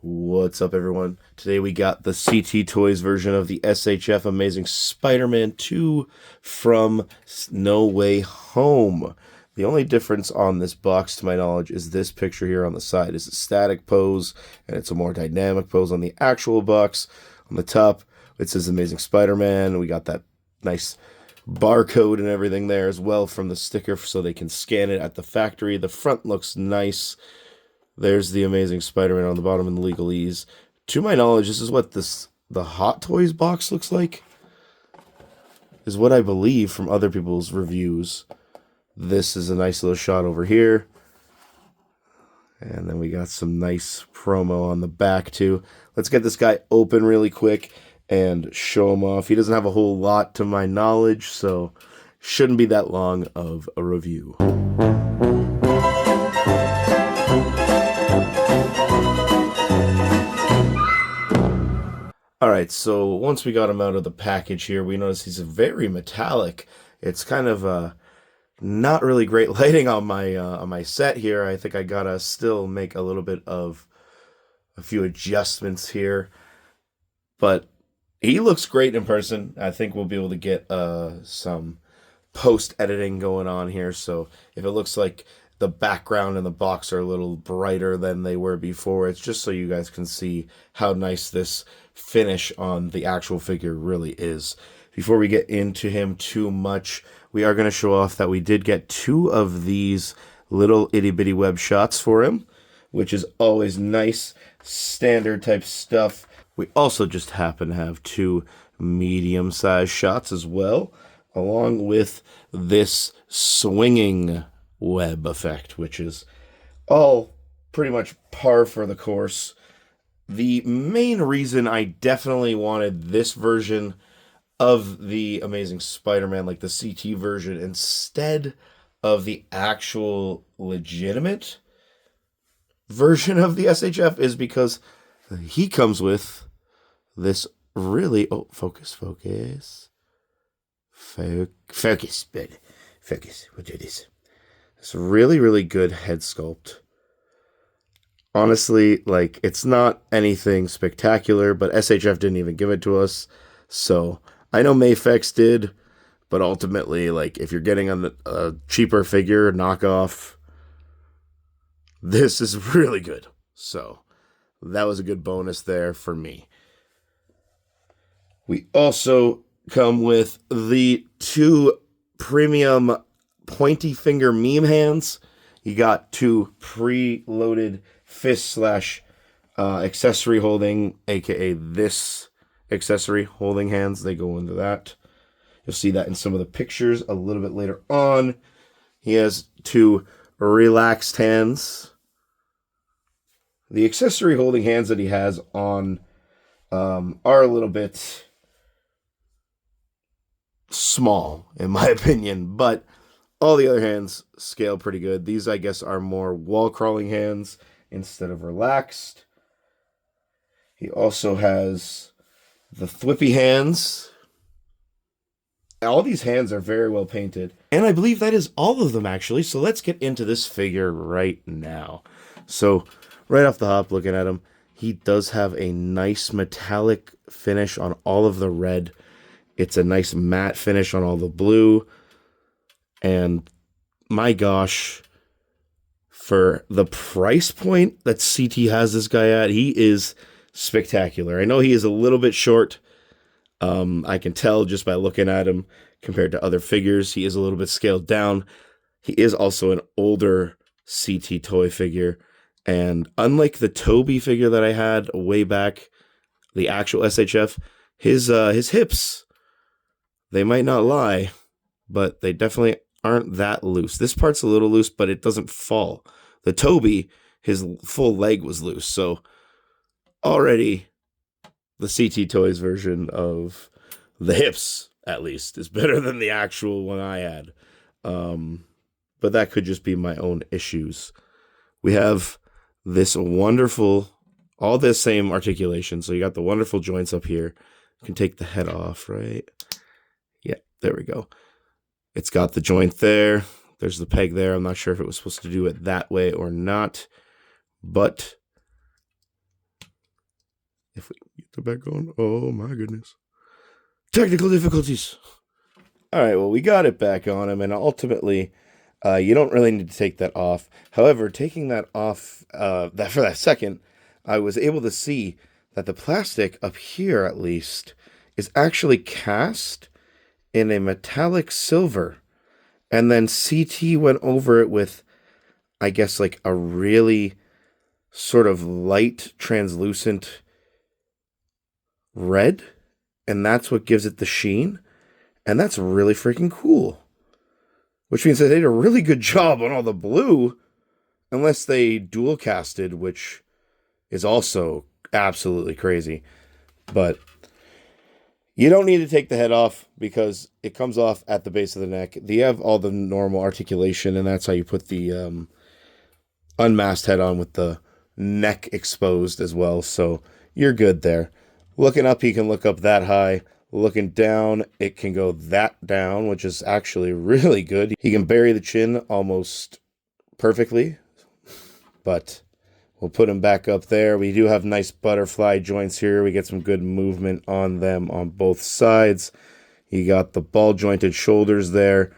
What's up, everyone? Today we got the CT Toys version of the SHF Amazing Spider-Man 2 from No Way Home. The only difference on this box, to my knowledge, is this picture here on the side is a static pose, and it's a more dynamic pose on the actual box. On the top, it says Amazing Spider-Man. We got that nice barcode and everything there as well from the sticker so they can scan it at the factory. The front looks nice. There's the Amazing Spider-Man on the bottom in the legalese. To my knowledge, this is what the Hot Toys box looks like. Is what I believe from other people's reviews. This is a nice little shot over here. And then we got some nice promo on the back too. Let's get this guy open really quick and show him off. He doesn't have a whole lot to my knowledge, so shouldn't be that long of a review. Alright, so once we got him out of the package here, we notice he's very metallic. It's kind of not really great lighting on my set here. I think I gotta still make a little bit of a few adjustments here. But he looks great in person. I think we'll be able to get some post-editing going on here. So if it looks like the background and the box are a little brighter than they were before, it's just so you guys can see how nice this finish on the actual figure really is. Before we get into him too much, we are going to show off that we did get 2 of these little itty-bitty web shots for him, which is always nice, standard type stuff. We also just happen to have 2 medium-sized shots as well, along with this swinging web effect, which is all pretty much par for the course. The main reason I definitely wanted this version of the Amazing Spider-Man, like the CT version, instead of the actual legitimate version of the SHF is because he comes with this really... Oh, focus. Focus, bud. Focus. We'll do this. It's really, really good head sculpt. Honestly, like, it's not anything spectacular, but SHF didn't even give it to us. So, I know Mayfex did, but ultimately, like, if you're getting a cheaper figure, knockoff, this is really good. So, that was a good bonus there for me. We also come with the 2 premium pointy finger meme hands. You got 2 preloaded fist / accessory holding, aka this accessory holding hands. They go into that. You'll see that in some of the pictures a little bit later on. He has 2 relaxed hands. The accessory holding hands that he has on are a little bit small, in my opinion, but all the other hands scale pretty good. These, I guess, are more wall-crawling hands instead of relaxed. He also has the thwippy hands. All these hands are very well painted. And I believe that is all of them, actually. So let's get into this figure right now. So, right off the hop, looking at him, he does have a nice metallic finish on all of the red. It's a nice matte finish on all the blue. And my gosh, for the price point that CT has this guy at, he is spectacular. I know he is a little bit short. I can tell just by looking at him compared to other figures. He is a little bit scaled down. He is also an older CT toy figure. And unlike the Toby figure that I had way back, the actual SHF, his hips, they might not lie, but they definitely aren't that loose. This part's a little loose, but it doesn't fall. The Toby, his full leg was loose. So already the CT Toys version of the hips, at least, is better than the actual one I had. But that could just be my own issues. We have this wonderful, all this same articulation. So you got the wonderful joints up here. You can take the head off, right? Yeah, there we go. It's got the joint there. There's the peg there. I'm not sure if it was supposed to do it that way or not. But If we get the back on, oh my goodness. Technical difficulties. All right, well, we got it back on him, and ultimately, you don't really need to take that off. However, taking that off that for that second, I was able to see that the plastic up here, at least, is actually cast in a metallic silver. And then CT went over it with, I guess, like a really sort of light, translucent red. And that's what gives it the sheen. And that's really freaking cool. Which means that they did a really good job on all the blue. Unless they dual casted, which is also absolutely crazy. But you don't need to take the head off because it comes off at the base of the neck. You have all the normal articulation, and that's how you put the unmasked head on with the neck exposed as well. So you're good there. Looking up, he can look up that high. Looking down, it can go that down, which is actually really good. He can bury the chin almost perfectly, but we'll put him back up there. We do have nice butterfly joints here. We get some good movement on them on both sides. You got the ball jointed shoulders there.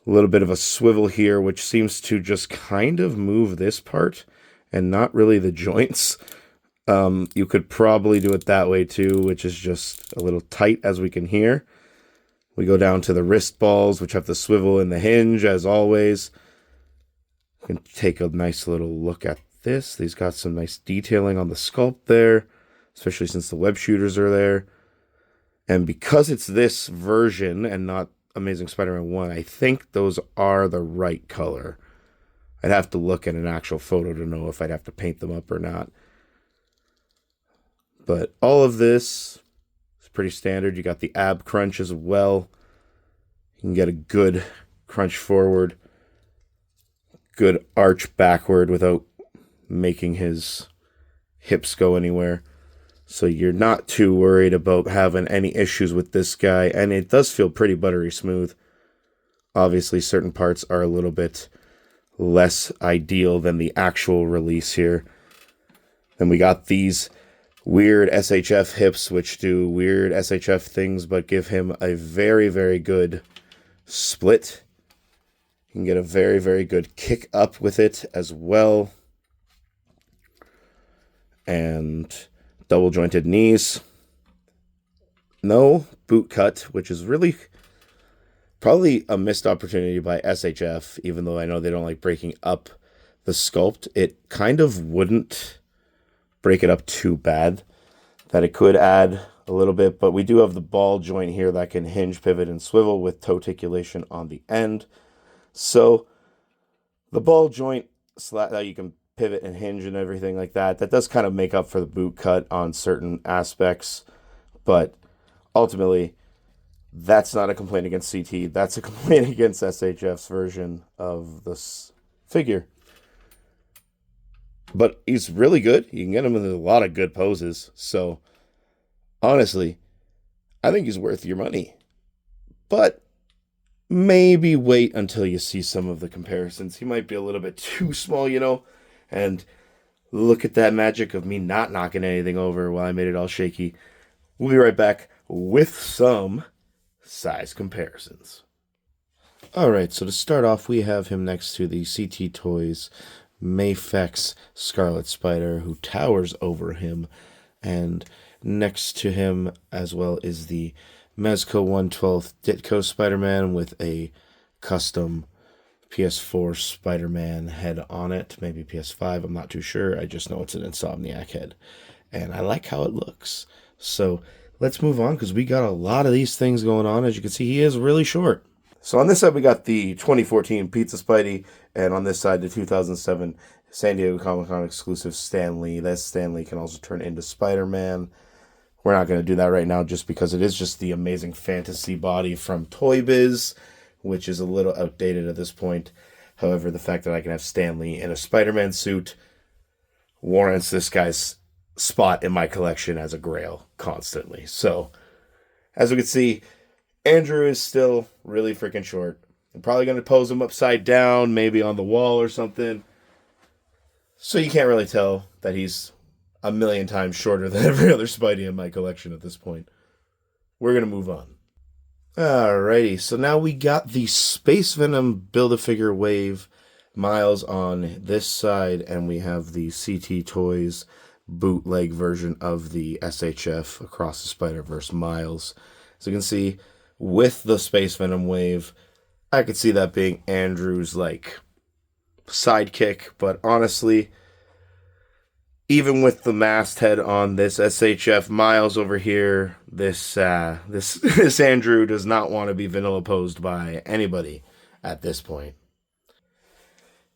A little bit of a swivel here, which seems to just kind of move this part and not really the joints. You could probably do it that way too, which is just a little tight as we can hear. We go down to the wrist balls, which have the swivel and the hinge as always. We can take a nice little look at this. These got some nice detailing on the sculpt there, especially since the web shooters are there. And because it's this version and not Amazing Spider-Man 1, I think those are the right color. I'd have to look at an actual photo to know if I'd have to paint them up or not. But all of this is pretty standard. You got the ab crunch as well. You can get a good crunch forward, good arch backward without making his hips go anywhere. So you're not too worried about having any issues with this guy. And it does feel pretty buttery smooth. Obviously, certain parts are a little bit less ideal than the actual release here. Then we got these weird SHF hips, which do weird SHF things, but give him a very, very good split. You can get a very, very good kick up with it as well. And double jointed knees. No boot cut, which is really probably a missed opportunity by SHF, even though I know they don't like breaking up the sculpt. It kind of wouldn't break it up too bad, that it could add a little bit, but we do have the ball joint here that can hinge, pivot, and swivel with toticulation on the end. So the ball joint that you can pivot and hinge and everything like that, that does kind of make up for the boot cut on certain aspects, but ultimately that's not a complaint against CT, that's a complaint against SHF's version of this figure. But he's really good. You can get him in a lot of good poses. So, honestly, I think he's worth your money. But maybe wait until you see some of the comparisons. He might be a little bit too small, you know. And look at that magic of me not knocking anything over while I made it all shaky. We'll be right back with some size comparisons. All right, so to start off, we have him next to the CT Toys Mafex Scarlet Spider, who towers over him, and next to him as well is the Mezco 1/12 Ditko Spider-Man with a custom PS4 Spider-Man head on it, maybe PS5, I'm not too sure, I just know it's an Insomniac head, and I like how it looks. So let's move on, because we got a lot of these things going on. As you can see, he is really short. So on this side, we got the 2014 Pizza Spidey, and on this side, the 2007 San Diego Comic-Con exclusive Stan Lee. That Stan Lee can also turn into Spider-Man. We're not going to do that right now just because it is just the Amazing Fantasy body from Toy Biz, which is a little outdated at this point. However, the fact that I can have Stan Lee in a Spider-Man suit warrants this guy's spot in my collection as a grail constantly. So, as we can see, Andrew is still really freaking short. I'm probably going to pose him upside down, maybe on the wall or something. So you can't really tell that he's a million times shorter than every other Spidey in my collection at this point. We're going to move on. Alrighty, so now we got the Space Venom Build-A-Figure Wave Miles on this side, and we have the CT Toys bootleg version of the SHF Across the Spider-Verse Miles. So you can see, with the Space Venom Wave, I could see that being Andrew's, like, sidekick, but honestly, even with the masthead on this SHF Miles over here, this Andrew does not want to be vanilla posed by anybody at this point.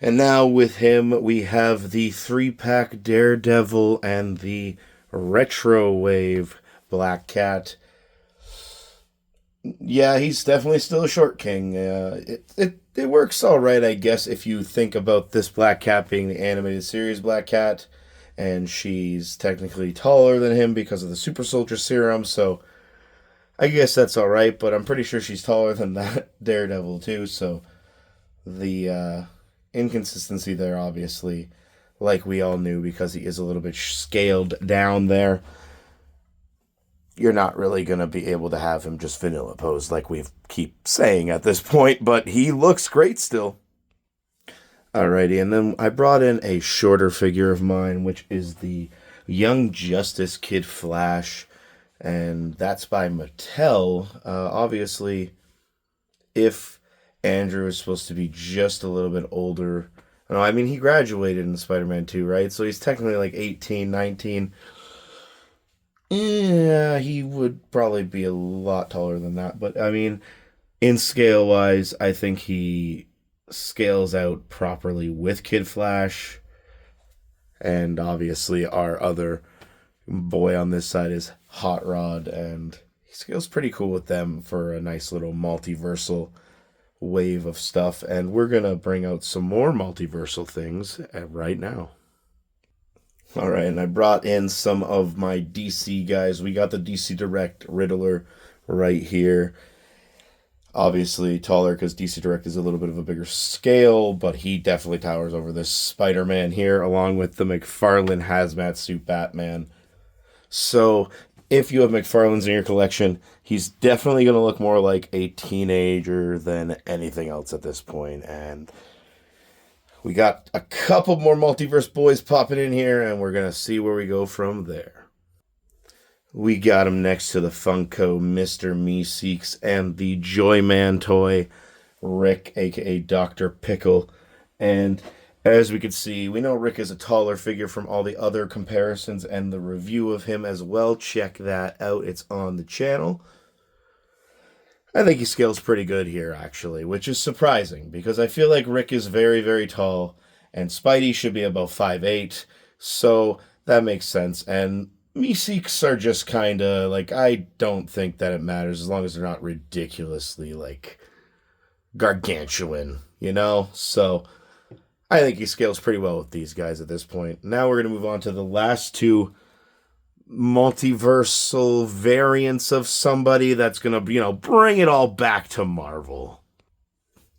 And now with him, we have the 3-pack Daredevil and the Retro Wave Black Cat. Yeah, he's definitely still a short king. It works all right, I guess, if you think about this Black Cat being the animated series Black Cat, and she's technically taller than him because of the Super Soldier Serum, so I guess that's all right, but I'm pretty sure she's taller than that Daredevil too, so the inconsistency there, obviously, like we all knew, because he is a little bit scaled down there. You're not really going to be able to have him just vanilla pose like we keep saying at this point, but he looks great still. Alrighty, and then I brought in a shorter figure of mine, which is the Young Justice Kid Flash, and that's by Mattel. Obviously, if Andrew is supposed to be just a little bit older, no, I mean, he graduated in Spider-Man 2, right? So he's technically like 18, 19. Yeah, he would probably be a lot taller than that. But, I mean, in scale-wise, I think he scales out properly with Kid Flash. And, obviously, our other boy on this side is Hot Rod. And he scales pretty cool with them for a nice little multiversal wave of stuff. And we're going to bring out some more multiversal things right now. Alright, and I brought in some of my DC guys. We got the DC Direct Riddler right here. Obviously taller because DC Direct is a little bit of a bigger scale, but he definitely towers over this Spider-Man here, along with the McFarlane Hazmat Suit Batman. So, if you have McFarlane's in your collection, he's definitely going to look more like a teenager than anything else at this point, and we got a couple more Multiverse boys popping in here, and we're going to see where we go from there. We got him next to the Funko Mr. Meeseeks and the Joy-Man toy, Rick, a.k.a. Dr. Pickle. And as we can see, we know Rick is a taller figure from all the other comparisons and the review of him as well. Check that out. It's on the channel. I think he scales pretty good here, actually, which is surprising, because I feel like Rick is very, very tall, and Spidey should be about 5'8", so that makes sense. And Meeseeks are just kind of, like, I don't think that it matters as long as they're not ridiculously, like, gargantuan, you know? So I think he scales pretty well with these guys at this point. Now we're going to move on to the last two multiversal variants of somebody that's gonna, bring it all back to Marvel.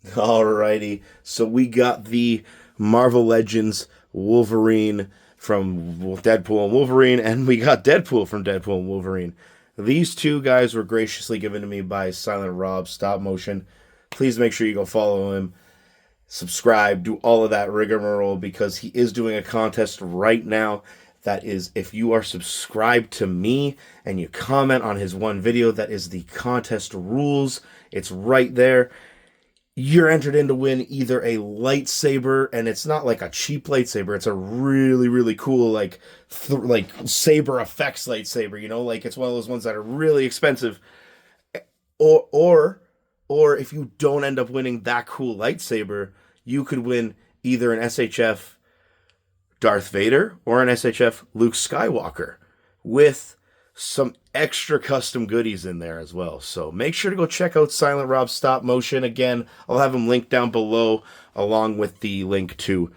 Alrighty, so we got the Marvel Legends Wolverine from Deadpool and Wolverine, and we got Deadpool from Deadpool and Wolverine. These two guys were graciously given to me by Silent Rob Stop Motion. Please make sure you go follow him, subscribe, do all of that rigmarole, because he is doing a contest right now. That is, if you are subscribed to me and you comment on his one video, that is the contest rules. It's right there. You're entered in to win either a lightsaber, and it's not like a cheap lightsaber. It's a really, really cool, like saber effects lightsaber, like it's one of those ones that are really expensive. Or if you don't end up winning that cool lightsaber, you could win either an SHF Darth Vader or an SHF Luke Skywalker with some extra custom goodies in there as well. So make sure to go check out Silent Rob Stop Motion. Again, I'll have him linked down below, along with the link to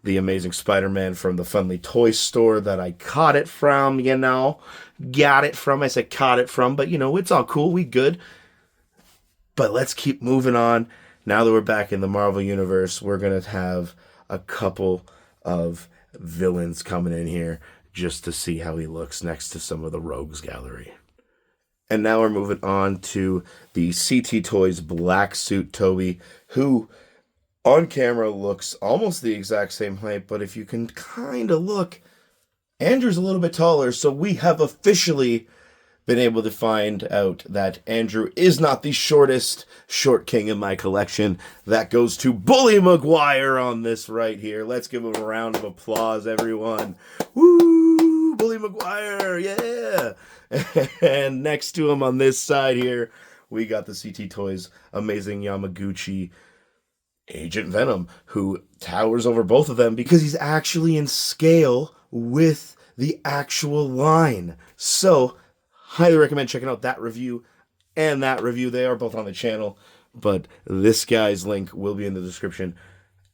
the Amazing Spider-Man from the Funly Toy Store that I caught it from, got it from. I said caught it from, but it's all cool. We good. But let's keep moving on. Now that we're back in the Marvel Universe, we're going to have a couple of villains coming in here. just to see how he looks next to some of the Rogues gallery. And now we're moving on to the CT Toys Black Suit Toby, who on camera looks almost the exact same height, but if you can kind of look, Andrew's a little bit taller, so we have officially been able to find out that Andrew is not the shortest short king in my collection. That goes to Bully Maguire on this right here. Let's give him a round of applause, everyone. Woo! Bully Maguire, yeah! And next to him on this side here, we got the CT Toys Amazing Yamaguchi Agent Venom, who towers over both of them because he's actually in scale with the actual line. So, highly recommend checking out that review and that review. They are both on the channel, but this guy's link will be in the description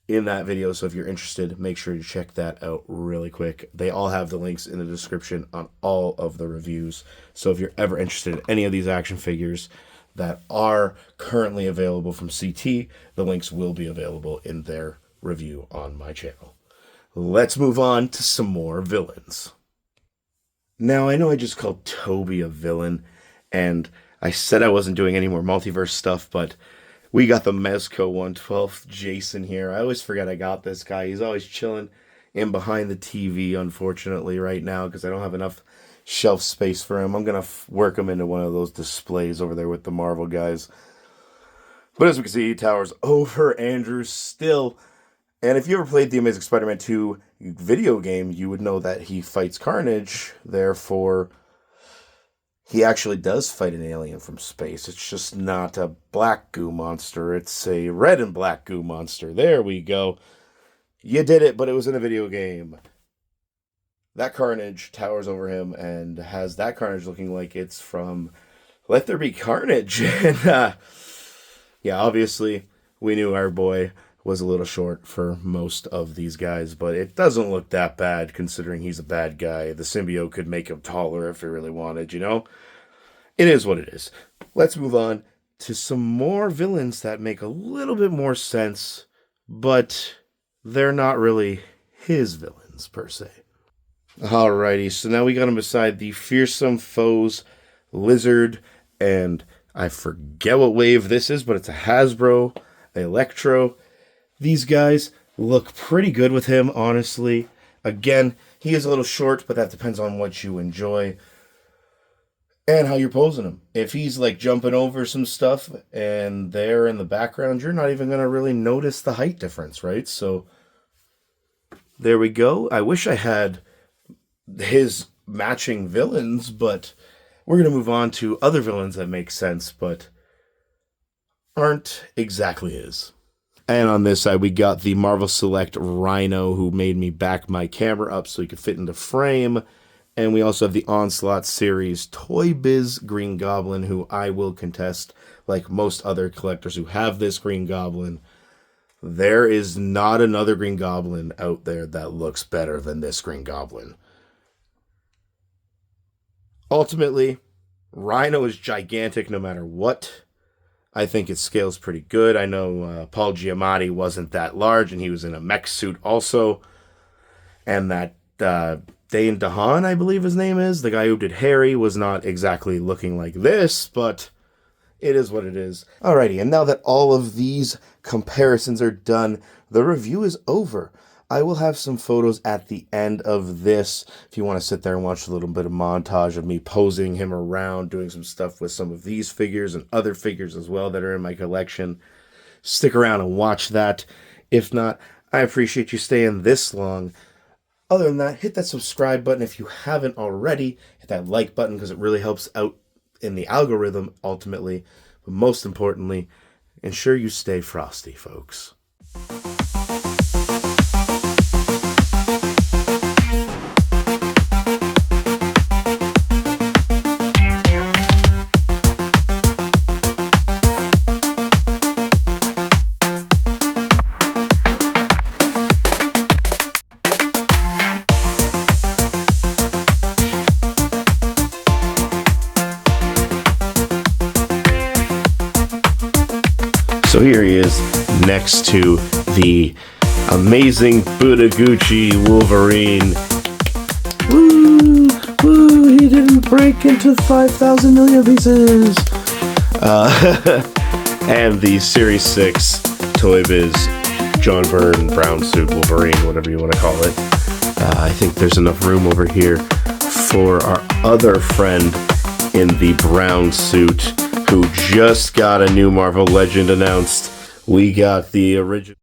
in that video, so if you're interested, make sure to check that out really quick. They all have the links in the description on all of the reviews, so if you're ever interested in any of these action figures that are currently available from CT, the links will be available in their review on my channel. Let's move on to some more villains. Now, I know I just called Toby a villain, and I said I wasn't doing any more multiverse stuff, but we got the Mezco 112th Jason here. I always forget I got this guy. He's always chilling in behind the TV, unfortunately, right now, because I don't have enough shelf space for him. I'm going to work him into one of those displays over there with the Marvel guys. But as we can see, he towers over Andrew still. And if you ever played the Amazing Spider-Man 2 video game, you would know that he fights Carnage. Therefore, he actually does fight an alien from space. It's just not a black goo monster. It's a red and black goo monster. There we go. You did it, but it was in a video game. That Carnage towers over him and has that Carnage looking like it's from Let There Be Carnage. And, yeah, obviously, we knew our boy was a little short for most of these guys, but it doesn't look that bad considering he's a bad guy. The symbiote could make him taller if he really wanted, you know? It is what it is. Let's move on to some more villains that make a little bit more sense, but they're not really his villains per se. Alrighty, so now we got him beside the Fearsome Foes Lizard, and I forget what wave this is, but it's a Hasbro Electro. These guys look pretty good with him, honestly. Again, he is a little short, but that depends on what you enjoy and how you're posing him. If he's like jumping over some stuff and there in the background, you're not even going to really notice the height difference, right? So there we go. I wish I had his matching villains, but we're going to move on to other villains that make sense, but aren't exactly his. And on this side, we got the Marvel Select Rhino, who made me back my camera up so he could fit into frame. And we also have the Onslaught series Toy Biz Green Goblin, who I will contest, like most other collectors who have this Green Goblin. There is not another Green Goblin out there that looks better than this Green Goblin. Ultimately, Rhino is gigantic no matter what. I think it scales pretty good. I know Paul Giamatti wasn't that large, and he was in a mech suit also. And that Dane DeHaan, I believe his name is, the guy who did Harry, was not exactly looking like this, but it is what it is. Alrighty, and now that all of these comparisons are done, the review is over. I will have some photos at the end of this if you want to sit there and watch a little bit of montage of me posing him around, doing some stuff with some of these figures and other figures as well that are in my collection. Stick around and watch that. If not, I appreciate you staying this long. Other than that, hit that subscribe button if you haven't already. Hit that like button because it really helps out in the algorithm ultimately. But most importantly, ensure you stay frosty, folks. So here he is next to the amazing Budaguchi Wolverine. Woo! Woo! Woo! He didn't break into 5,000 million pieces! And the Series 6 Toy Biz John Byrne brown suit Wolverine, whatever you want to call it. I think there's enough room over here for our other friend in the brown suit who just got a new Marvel Legend announced. We got the original.